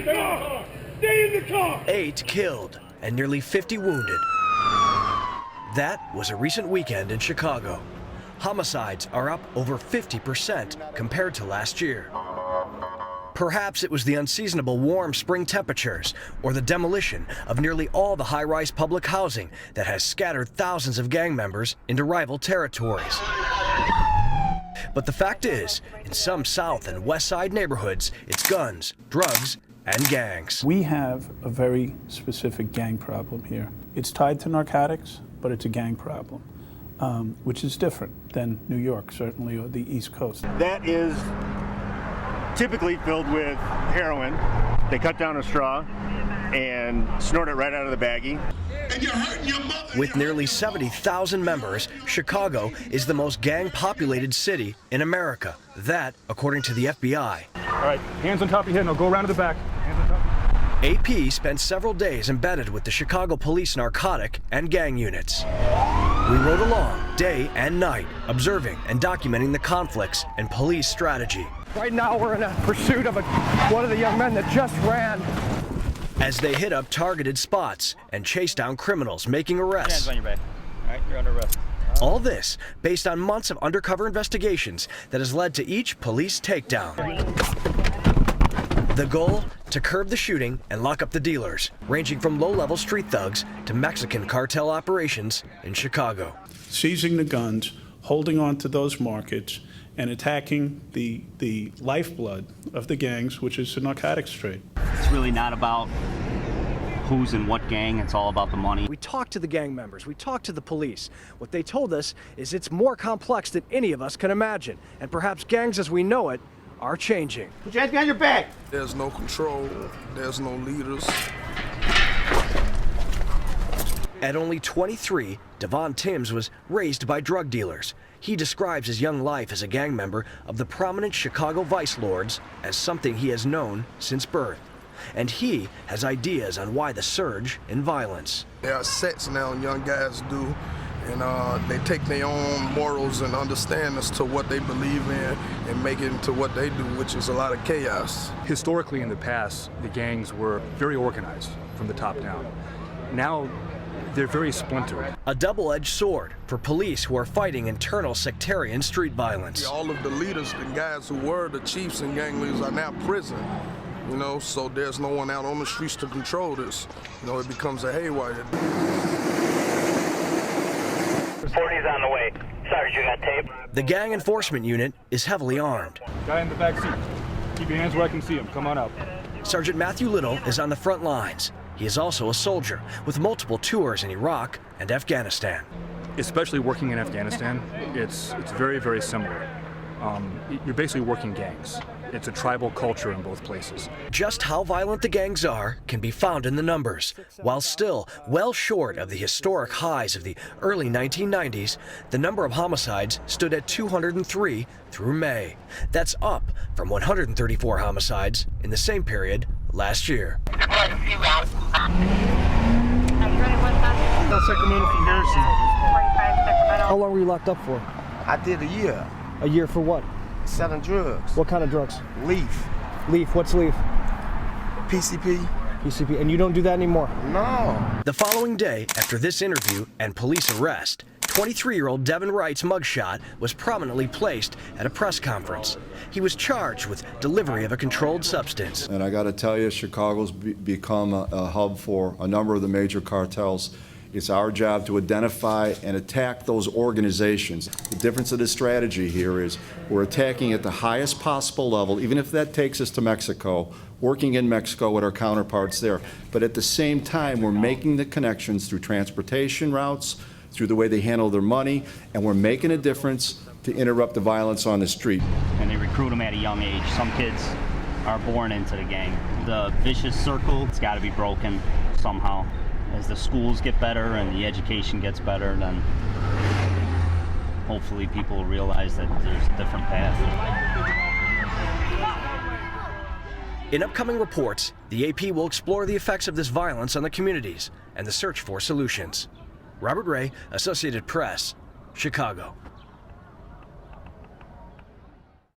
in the car! Stay in the car! 8 killed and nearly 50 wounded. That was a recent weekend in Chicago. Homicides are up over 50% compared to last year. Perhaps it was the unseasonable warm spring temperatures or the demolition of nearly all the high-rise public housing that has scattered thousands of gang members into rival territories. But the fact is, in some South and West Side neighborhoods, it's guns, drugs, and gangs. We have a very specific gang problem here. It's tied to narcotics, but it's a gang problem, which is different than New York, certainly, or the East Coast. That is typically filled with heroin. They cut down a straw and snort it right out of the baggie. And you're hurting your mother. With nearly 70,000 members, Chicago is the most gang-populated city in America. That, according to the FBI. All right, hands on top of your head, now go around to the back. Hands on top. AP spent several days embedded with the Chicago police narcotic and gang units. We rode along day and night, observing and documenting the conflicts and police strategy. Right now we're in a pursuit of one of the young men that just ran. As they hit up targeted spots and chase down criminals making arrests. Hands on your back. All right, you're under arrest. All this based on months of undercover investigations that has led to each police takedown. The goal? To curb the shooting and lock up the dealers, ranging from low-level street thugs to Mexican cartel operations in Chicago. Seizing the guns, holding on to those markets, and attacking the lifeblood of the gangs, which is the narcotics trade. It's really not about who's in what gang, it's all about the money. We talked to the gang members, we talked to the police. What they told us is it's more complex than any of us can imagine, and perhaps gangs as we know it are changing. Put your hands behind your back. There's no control, there's no leaders. At only 23, Devon Timms was raised by drug dealers. He describes his young life as a gang member of the prominent Chicago vice lords as something he has known since birth. And he has ideas on why the surge in violence. There are sets now young guys do, and they take their own morals and understandings to what they believe in and make it into what they do, which is a lot of chaos. Historically in the past, the gangs were very organized from the top down. Now, they're very splintered. A double-edged sword for police who are fighting internal sectarian street violence. All of the leaders, the guys who were the chiefs and gang leaders are now in prison. You know, so there's no one out on the streets to control this. You know, it becomes a haywire. 40's on the way. Sarge, you got tape? The gang enforcement unit is heavily armed. Guy in the back seat. Keep your hands where I can see him. Come on out. Sergeant Matthew Little is on the front lines. He is also a soldier with multiple tours in Iraq and Afghanistan. Especially working in Afghanistan, it's very, very similar. You're basically working gangs. It's a tribal culture in both places. Just how violent the gangs are can be found in the numbers. While still well short of the historic highs of the early 1990s, the number of homicides stood at 203 through May. That's up from 134 homicides in the same period last year. Sacramento from Harrison. How long were you locked up for? I did a year. A year for what? Selling drugs. What kind of drugs? Leaf. Leaf, what's leaf? PCP. PCP, and you don't do that anymore? No. The following day, after this interview and police arrest, 23-year-old Devin Wright's mugshot was prominently placed at a press conference. He was charged with delivery of a controlled substance. And I got to tell you, Chicago's become a hub for a number of the major cartels. It's our job to identify and attack those organizations. The difference of the strategy here is we're attacking at the highest possible level, even if that takes us to Mexico, working in Mexico with our counterparts there. But at the same time, we're making the connections through transportation routes, through the way they handle their money, and we're making a difference to interrupt the violence on the street. And they recruit them at a young age. Some kids are born into the gang. The vicious circle, it's got to be broken somehow. As the schools get better and the education gets better, then hopefully people will realize that there's a different path. In upcoming reports, the AP will explore the effects of this violence on the communities and the search for solutions. Robert Ray, Associated Press, Chicago.